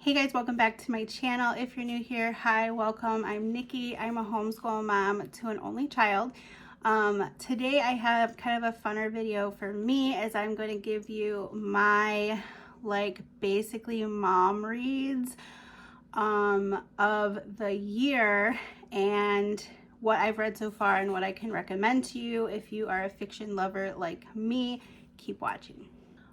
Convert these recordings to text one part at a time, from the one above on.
Hey guys, welcome back to my channel. If you're new here, hi, welcome. I'm Nikki. I'm a homeschool mom to an only child. Today I have kind of a funner video for me as I'm going to give you my basically mom reads of the year and what I've read so far and what I can recommend to you. If you are a fiction lover like me, keep watching.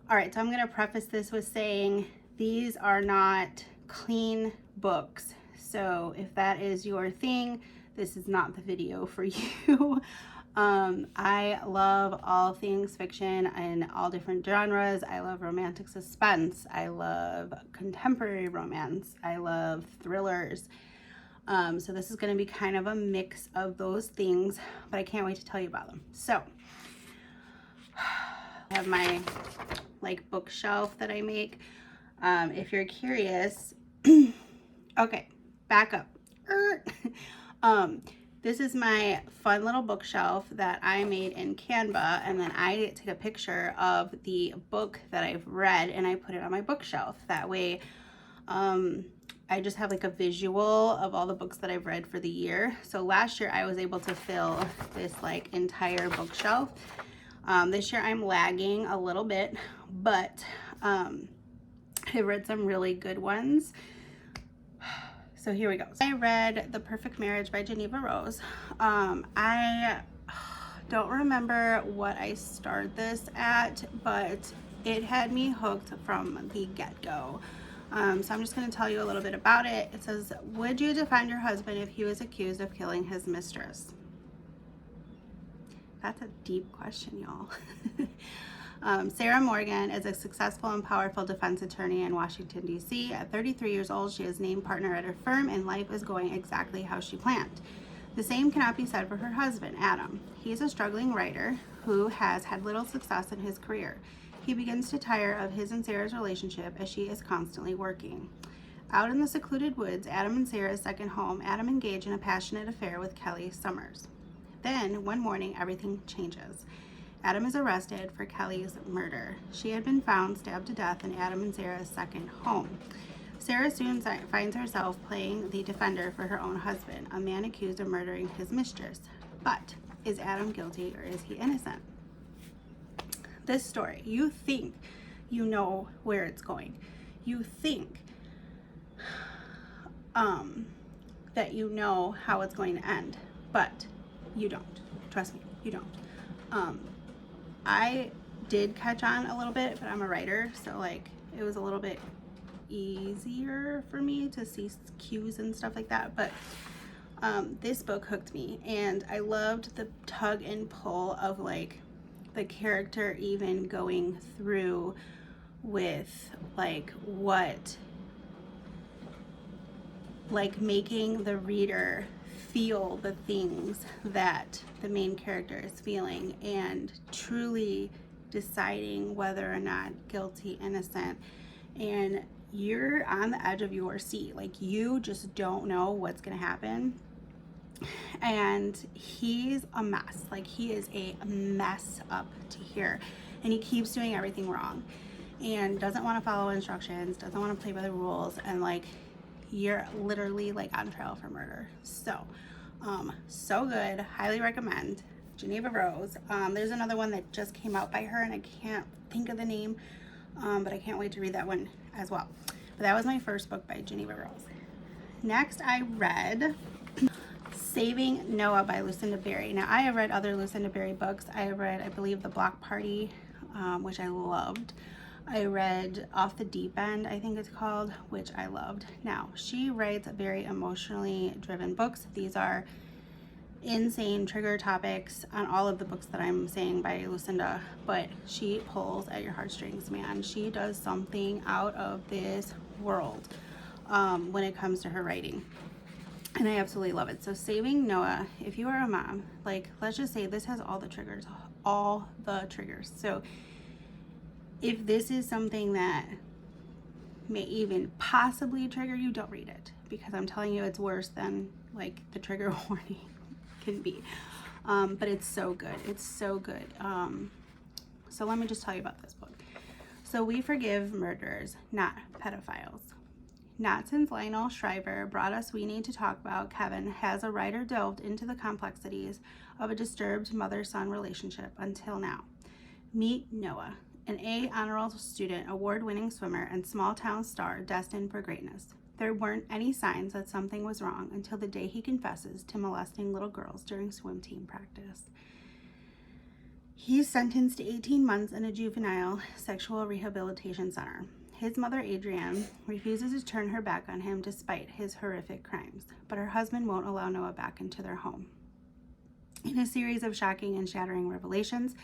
All right, so I'm going to preface this with saying these are not clean books. So if that is your thing, this is not the video for you. I love all things fiction in all different genres. I love romantic suspense. I love contemporary romance. I love thrillers. So this is going to be kind of a mix of those things, but I can't wait to tell you about them. So I have my bookshelf that I make. If you're curious, okay, back up. This is my fun little bookshelf that I made in Canva, and then I take a picture of the book that I've read and I put it on my bookshelf. That way, I just have a visual of all the books that I've read for the year. So last year I was able to fill this entire bookshelf. This year I'm lagging a little bit, but I read some really good ones. So here we go. I read The Perfect Marriage by Geneva Rose. I don't remember what I started this at, but it had me hooked from the get-go. So I'm just going to tell you a little bit about it. It says, would you defend your husband if he was accused of killing his mistress? That's a deep question, y'all. Sarah Morgan is a successful and powerful defense attorney in Washington, D.C. At 33 years old, she is named partner at her firm, and life is going exactly how she planned. The same cannot be said for her husband, Adam. He is a struggling writer who has had little success in his career. He begins to tire of his and Sarah's relationship as she is constantly working. Out in the secluded woods, Adam and Sarah's second home, Adam engaged in a passionate affair with Kelly Summers. Then, one morning, everything changes. Adam is arrested for Kelly's murder. She had been found stabbed to death in Adam and Sarah's second home. Sarah soon finds herself playing the defender for her own husband, a man accused of murdering his mistress. But is Adam guilty or is he innocent? This story, you think you know where it's going. You think that you know how it's going to end, but you don't. Trust me, you don't. I did catch on a little bit, but I'm a writer, so it was a little bit easier for me to see cues and stuff like that. But this book hooked me, and I loved the tug and pull of the character even going through with what making the reader feel the things that the main character is feeling and truly deciding whether or not guilty, innocent, and you're on the edge of your seat. You just don't know what's gonna happen. And he's a mess. He is a mess up to here, and he keeps doing everything wrong and doesn't want to follow instructions, doesn't want to play by the rules, and you're literally on trial for murder. So good. Highly recommend. Geneva Rose. There's another one that just came out by her, and I can't think of the name, but I can't wait to read that one as well. But that was my first book by Geneva Rose. Next, I read Saving Noah by Lucinda Berry. Now, I have read other Lucinda Berry books. I have read, I believe, The Block Party, which I loved. I read Off the Deep End, I think it's called, which I loved. Now, she writes very emotionally driven books. These are insane trigger topics on all of the books that I'm saying by Lucinda, but she pulls at your heartstrings, man. She does something out of this world when it comes to her writing, and I absolutely love it. So Saving Noah, if you are a mom, let's just say this has all the triggers. So if this is something that may even possibly trigger you, don't read it, because I'm telling you it's worse than the trigger warning can be. But it's so good. It's so good. So let me just tell you about this book. So we forgive murderers, not pedophiles. Not since Lionel Shriver brought us We Need to Talk About Kevin has a writer delved into the complexities of a disturbed mother-son relationship until now. Meet Noah, an A honor roll student, award-winning swimmer, and small-town star destined for greatness. There weren't any signs that something was wrong until the day he confesses to molesting little girls during swim team practice. He's sentenced to 18 months in a juvenile sexual rehabilitation center. His mother, Adrienne, refuses to turn her back on him despite his horrific crimes, but her husband won't allow Noah back into their home. In a series of shocking and shattering revelations,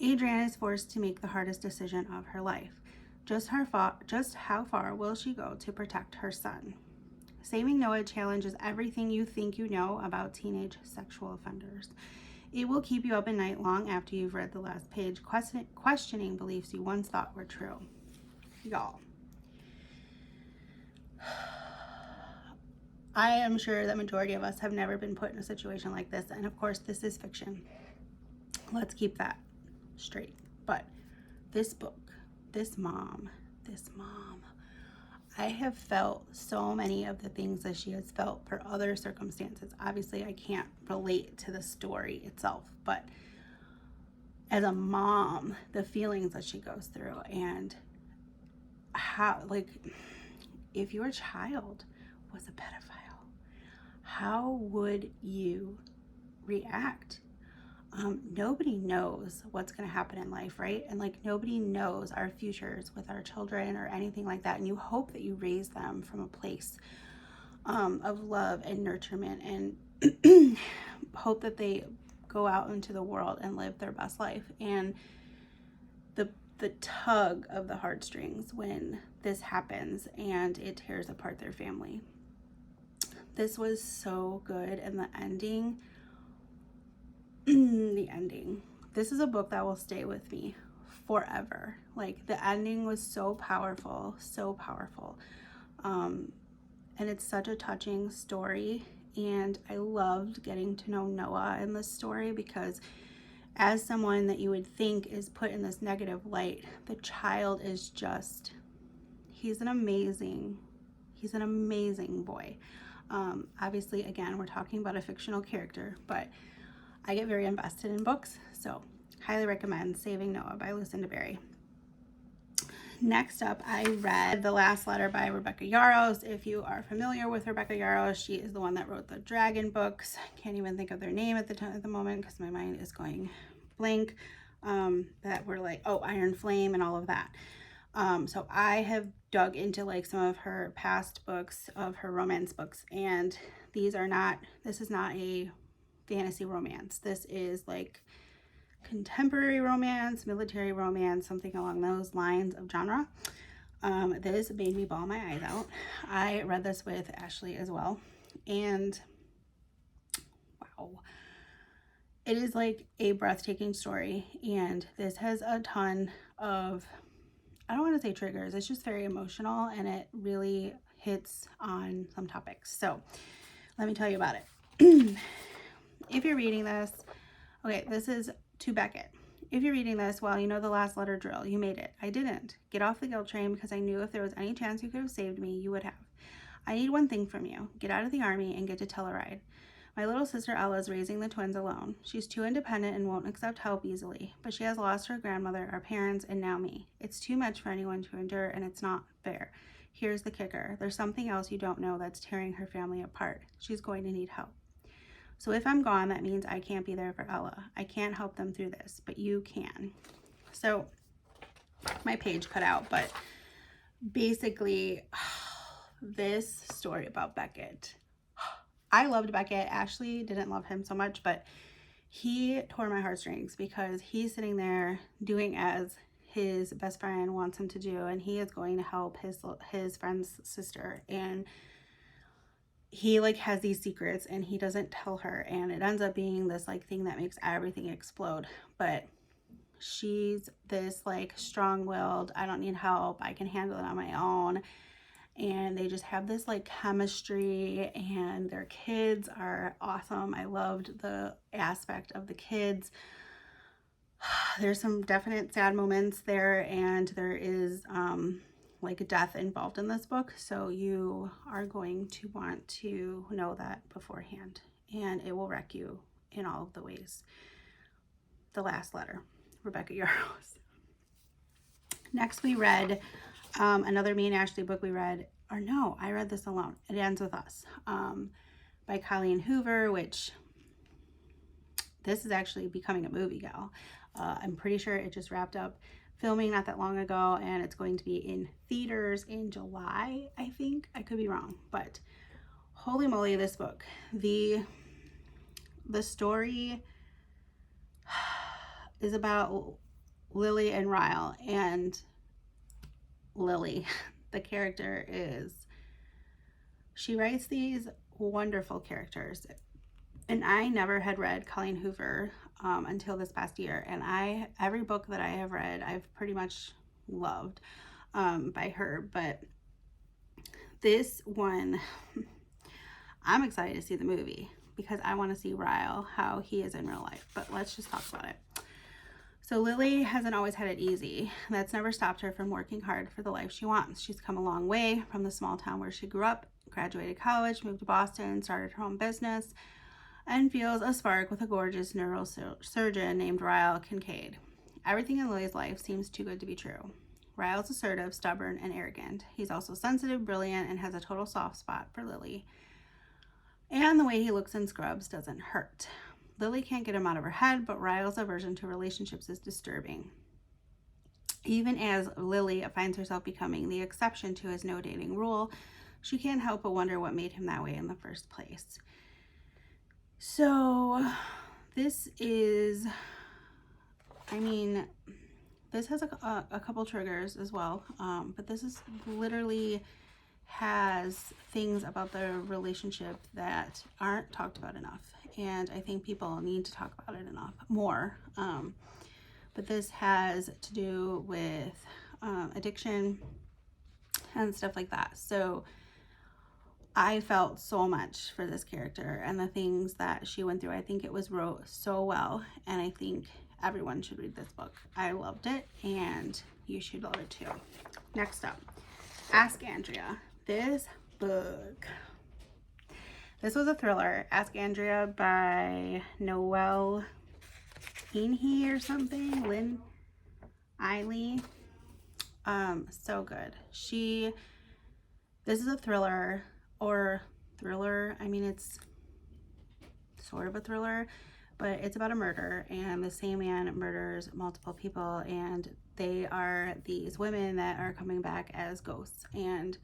Adrienne is forced to make the hardest decision of her life. Just how far will she go to protect her son? Saving Noah challenges everything you think you know about teenage sexual offenders. It will keep you up at night long after you've read the last page, questioning beliefs you once thought were true. Y'all, I am sure the majority of us have never been put in a situation like this, and of course this is fiction. Let's keep that straight. But this book, this mom, I have felt so many of the things that she has felt for other circumstances. Obviously, I can't relate to the story itself, but as a mom, the feelings that she goes through, and how, like, if your child was a pedophile, how would you react? Nobody knows what's going to happen in life, right? And like, nobody knows our futures with our children or anything like that. And you hope that you raise them from a place of love and nurturement, and hope that they go out into the world and live their best life. And the tug of the heartstrings when this happens and it tears apart their family. This was so good, and the ending. This is a book that will stay with me forever. Like, the ending was so powerful, and it's such a touching story. And I loved getting to know Noah in this story, because as someone that you would think is put in this negative light, the child is just, he's an amazing boy. Obviously, again, we're talking about a fictional character, but I get very invested in books, so highly recommend Saving Noah by Lucinda Berry. Next up, I read The Last Letter by Rebecca Yarros. If you are familiar with Rebecca Yarros, she is the one that wrote the Dragon books. Can't even think of their name at the moment because my mind is going blank. That were like, Iron Flame and all of that. So I have dug into like some of her past books, of her romance books, and this is not a fantasy romance. This is like contemporary romance, military romance, something along those lines of genre. This made me bawl my eyes out. I read this with Ashley as well, and wow, it is like a breathtaking story. And this has a ton of, I don't want to say triggers, it's just very emotional, and it really hits on some topics. So let me tell you about it. If you're reading this, okay, this is to Beckett. If you're reading this, well, you know the last letter drill. You made it. I didn't. Get off the guilt train, because I knew if there was any chance you could have saved me, you would have. I need one thing from you. Get out of the army and get to Telluride. My little sister Ella is raising the twins alone. She's too independent and won't accept help easily, but she has lost her grandmother, our parents, and now me. It's too much for anyone to endure, and it's not fair. Here's the kicker. There's something else you don't know that's tearing her family apart. She's going to need help. So if I'm gone, that means I can't be there for Ella. I can't help them through this, but you can. So my page cut out, but basically this story about Beckett. I loved Beckett. Ashley didn't love him so much, but he tore my heartstrings, because he's sitting there doing as his best friend wants him to do, and he is going to help his friend's sister, and he like has these secrets and he doesn't tell her, and it ends up being this like thing that makes everything explode. But she's this like strong-willed, I don't need help, I can handle it on my own, and they just have this like chemistry, and their kids are awesome. I loved the aspect of the kids. There's some definite sad moments there, and there is like death involved in this book, so you are going to want to know that beforehand, and it will wreck you in all of the ways. The Last Letter, Rebecca Yarros. Next we read another me and Ashley book we read, or no, I read this alone. It Ends With Us, by Colleen Hoover, which this is actually becoming a movie, gal. I'm pretty sure it just wrapped up filming not that long ago, and it's going to be in theaters in July, I think. I could be wrong, but holy moly, this book. The story is about Lily and Ryle, and Lily, the character, she writes these wonderful characters. And I never had read Colleen Hoover until this past year, and every book that I have read, I've pretty much loved by her. But this one, I'm excited to see the movie because I want to see Ryle, how he is in real life. But let's just talk about it. So Lily hasn't always had it easy. That's never stopped her from working hard for the life she wants. She's come a long way from the small town where she grew up, graduated college, moved to Boston, started her own business, and feels a spark with a gorgeous neurosurgeon named Ryle Kincaid. Everything in Lily's life seems too good to be true. Ryle's assertive, stubborn, and arrogant. He's also sensitive, brilliant, and has a total soft spot for Lily. And the way he looks in scrubs doesn't hurt. Lily can't get him out of her head, but Ryle's aversion to relationships is disturbing. Even as Lily finds herself becoming the exception to his no dating rule, she can't help but wonder what made him that way in the first place. So this is, this has a couple triggers as well, but this is literally has things about the relationship that aren't talked about enough, and I think people need to talk about it more. But this has to do with addiction and stuff like that. So I felt so much for this character and the things that she went through. I think it was wrote so well, and I think everyone should read this book. I loved it, and you should love it too. Next up, Ask Andrea. This book, this was a thriller. Ask Andrea by Noelle Inhe or something, Lynn Eiley. So good. This is a thriller, it's sort of a thriller, but it's about a murder, and the same man murders multiple people, and they are these women that are coming back as ghosts and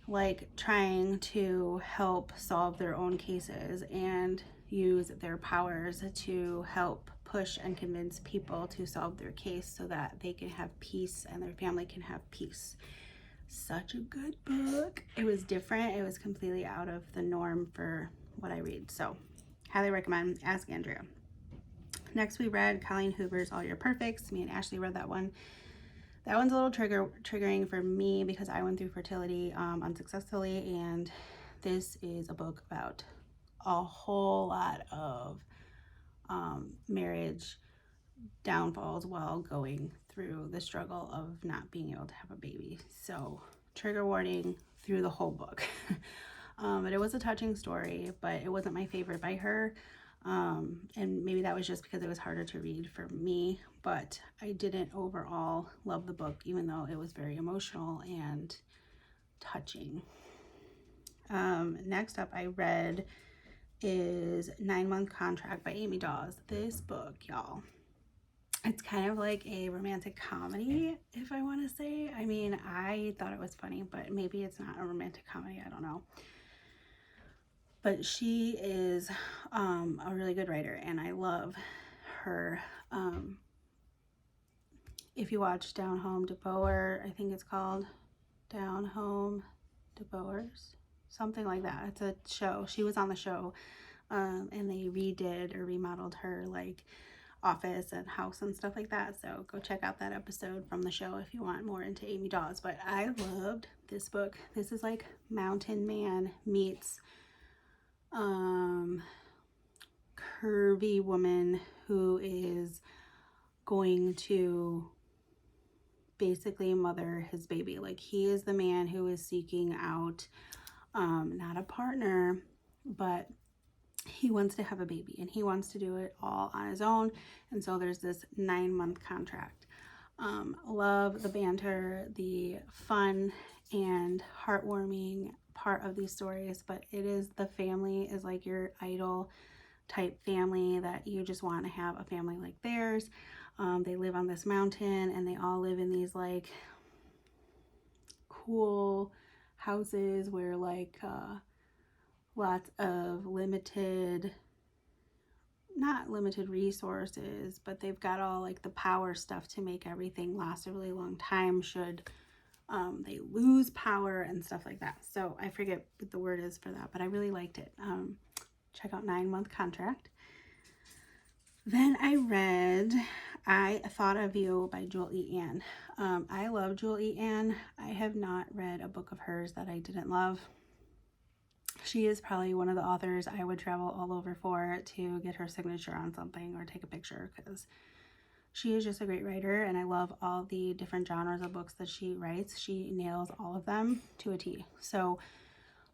like trying to help solve their own cases and use their powers to help push and convince people to solve their case so that they can have peace and their family can have peace. Such a good book. It was different. It was completely out of the norm for what I read. So highly recommend Ask Andrea. Next we read Colleen Hoover's All Your Perfects. Me and Ashley read that one. That one's a little triggering for me because I went through fertility unsuccessfully, and this is a book about a whole lot of marriage downfalls while going through the struggle of not being able to have a baby. So trigger warning through the whole book. But it was a touching story, but it wasn't my favorite by her. And maybe that was just because it was harder to read for me, but I didn't overall love the book, even though it was very emotional and touching. Next up I read is 9 Month Contract by Amy Dawes. This book, y'all, it's kind of like a romantic comedy, if I want to say. I thought it was funny, but maybe it's not a romantic comedy, I don't know. But she is a really good writer, and I love her. If you watch Down Home to Boer, I think it's called Down Home to Boers, something like that. It's a show. She was on the show, and they redid or remodeled her like office and house and stuff like that. So go check out that episode from the show if you want more into Amy Dawes. But I loved this book. This is like Mountain Man meets curvy woman who is going to basically mother his baby. Like, he is the man who is seeking out not a partner, but he wants to have a baby, and he wants to do it all on his own. And so there's this 9-month contract. Love the banter, the fun and heartwarming part of these stories, but it is, the family is like your idol type family that you just want to have a family like theirs. They live on this mountain, and they all live in these like cool houses where like lots of not limited resources, but they've got all like the power stuff to make everything last a really long time should they lose power and stuff like that. So I forget what the word is for that, but I really liked it. Check out 9-month contract. Then I read I Thought of You by Jewel E. Ann. I love Jewel E. Ann. I have not read a book of hers that I didn't love. She is probably one of the authors I would travel all over for to get her signature on something or take a picture, because she is just a great writer, and I love all the different genres of books that she writes. She nails all of them to a T. So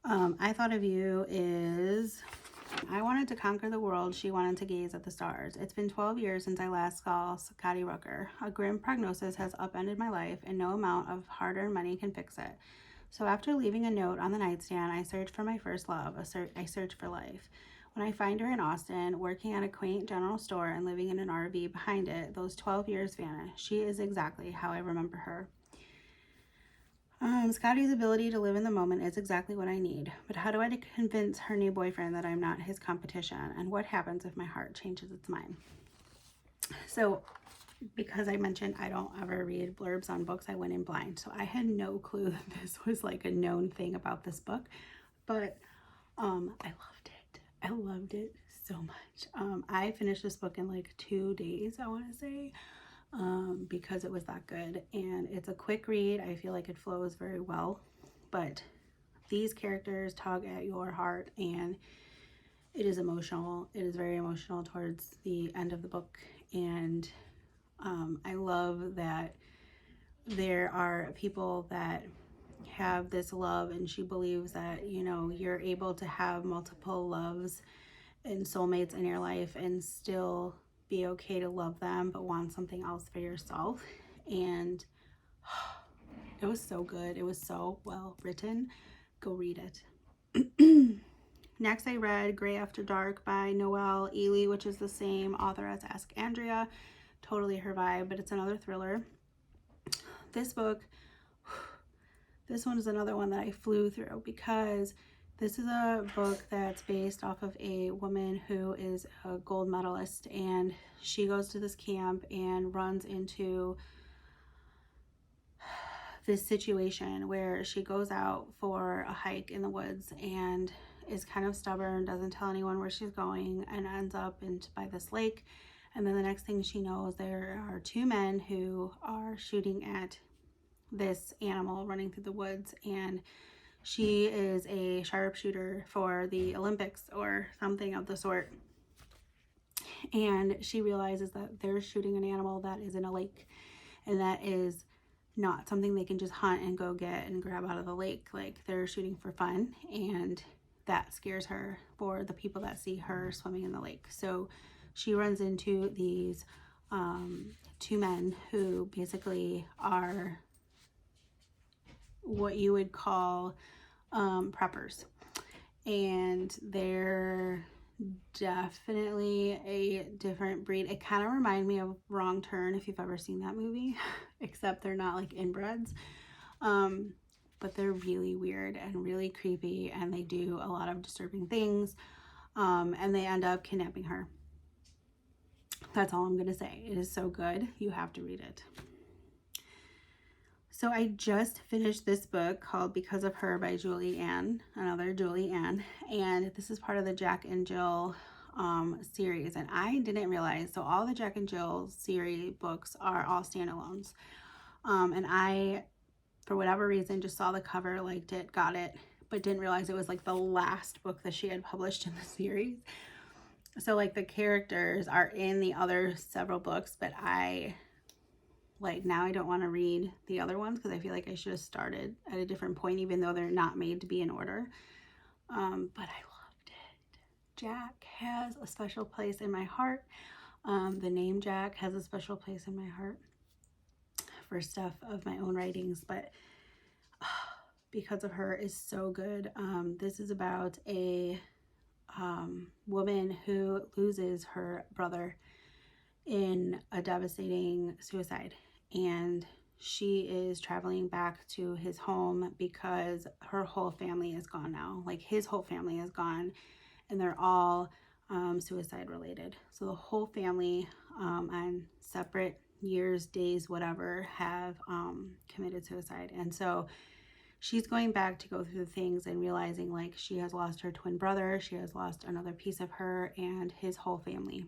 I Thought of You is, I wanted to conquer the world. She wanted to gaze at the stars. It's been 12 years since I last saw Scotty Rucker. A grim prognosis has upended my life, and no amount of hard-earned money can fix it. So after leaving a note on the nightstand, I search for my first love. I search for life. When I find her in Austin, working at a quaint general store and living in an RV behind it, those 12 years vanish. She is exactly how I remember her. Scotty's ability to live in the moment is exactly what I need. But how do I convince her new boyfriend that I'm not his competition? And what happens if my heart changes its mind? So, because I mentioned I don't ever read blurbs on books, I went in blind. So I had no clue that this was like a known thing about this book. But I loved it. I loved it so much. I finished this book in like 2 days, I want to say, because it was that good. And it's a quick read. I feel like it flows very well. But these characters tug at your heart, and it is emotional. It is very emotional towards the end of the book. And I love that there are people that have this love, and she believes that, you know, you're able to have multiple loves and soulmates in your life and still be okay to love them, but want something else for yourself. And it was so good. It was so well written. Go read it. Next, I read Gray After Dark by Noelle Ely, which is the same author as Ask Andrea. Totally her vibe, but it's another thriller. This book, this one is another one that I flew through, because this is a book that's based off of a woman who is a gold medalist, and she goes to this camp and runs into this situation where she goes out for a hike in the woods and is kind of stubborn, doesn't tell anyone where she's going, and ends up by this lake. And then the next thing she knows, there are 2 men who are shooting at this animal running through the woods, and she is a sharpshooter for the Olympics or something of the sort. And she realizes that they're shooting an animal that is in a lake, and that is not something they can just hunt and go get and grab out of the lake. Like, they're shooting for fun, and that scares her for the people that see her swimming in the lake. So she runs into these 2 men who basically are what you would call preppers, and they're definitely a different breed. It kind of reminded me of Wrong Turn, if you've ever seen that movie, except they're not like inbreds, but they're really weird and really creepy, and they do a lot of disturbing things, and they end up kidnapping her. That's all I'm gonna say. It is so good. You have to read it. So I just finished this book called Because of Her by Julie Ann, another Julie Ann, and this is part of the Jack and Jill series. And I didn't realize, so all the Jack and Jill series books are all standalones. And I, for whatever reason, just saw the cover, liked it, got it, but didn't realize it was like the last book that she had published in the series. So like the characters are in the other several books, but I like now I don't want to read the other ones because I feel like I should have started at a different point, even though they're not made to be in order. But I loved it. Jack has a special place in my heart. The name Jack has a special place in my heart for stuff of my own writings, but Because of Her is so good. This is about a woman who loses her brother in a devastating suicide, and she is traveling back to his home because her whole family is gone now. Like his whole family is gone, and they're all suicide related. So the whole family on separate years, days, whatever, have committed suicide. And so she's going back to go through the things and realizing like she has lost her twin brother, she has lost another piece of her and his whole family.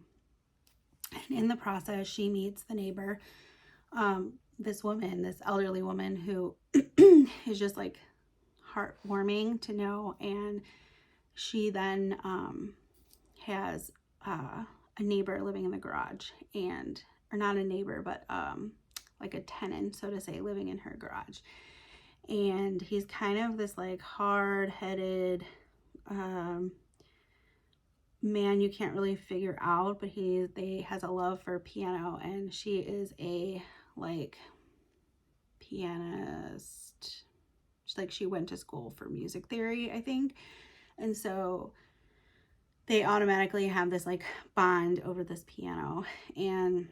And in the process, she meets the neighbor, this woman, this elderly woman who is just like heartwarming to know. And she then has a neighbor living in the garage, and or not a neighbor, but like a tenant, so to say, living in her garage. And he's kind of this like hard-headed man you can't really figure out, but they has a love for piano, and she is a like pianist. Like she went to school for music theory, I think. And so they automatically have this like bond over this piano, and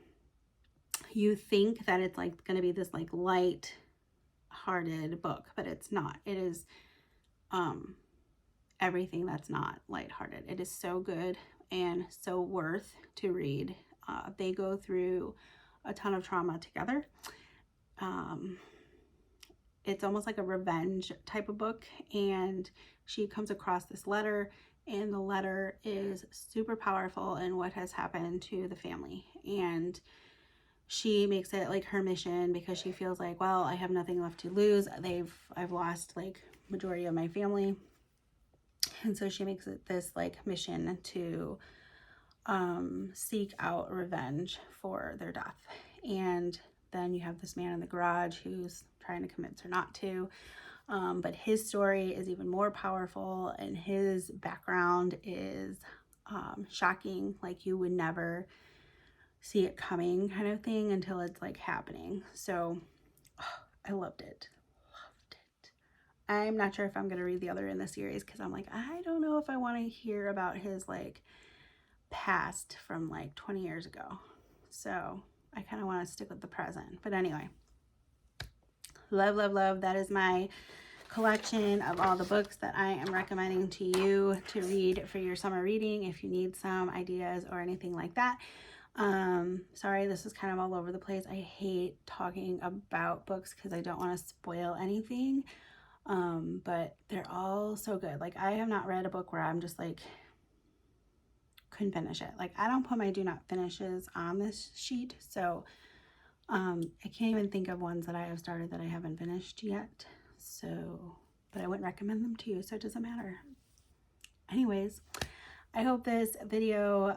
you think that it's like going to be this like light hearted book, but it's not. It is everything that's not lighthearted. It is so good and so worth to read. They go through a ton of trauma together. It's almost like a revenge type of book, and she comes across this letter, and the letter is super powerful in what has happened to the family. And she makes it like her mission because she feels like, well, I have nothing left to lose. I've lost like majority of my family. And so she makes it this like mission to seek out revenge for their death. And then you have this man in the garage who's trying to convince her not to. But his story is even more powerful, and his background is shocking. Like you would never see it coming kind of thing until it's like happening. So I loved it. I'm not sure if I'm going to read the other in the series because I'm like, I don't know if I want to hear about his like past from like 20 years ago. So I kind of want to stick with the present. But anyway, love, love, love. That is my collection of all the books that I am recommending to you to read for your summer reading if you need some ideas or anything like that. Sorry, this is kind of all over the place. I hate talking about books because I don't want to spoil anything. But they're all so good. Like I have not read a book where I'm just like couldn't finish it. Like I don't put my do not finishes on this sheet, so I can't even think of ones that I have started that I haven't finished yet. So, but I wouldn't recommend them to you, so it doesn't matter. Anyways, I hope this video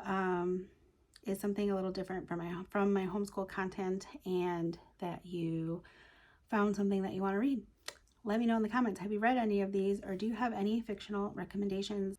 is something a little different from my homeschool content, and that you found something that you want to read. Let me know in the comments, have you read any of these, or do you have any fictional recommendations?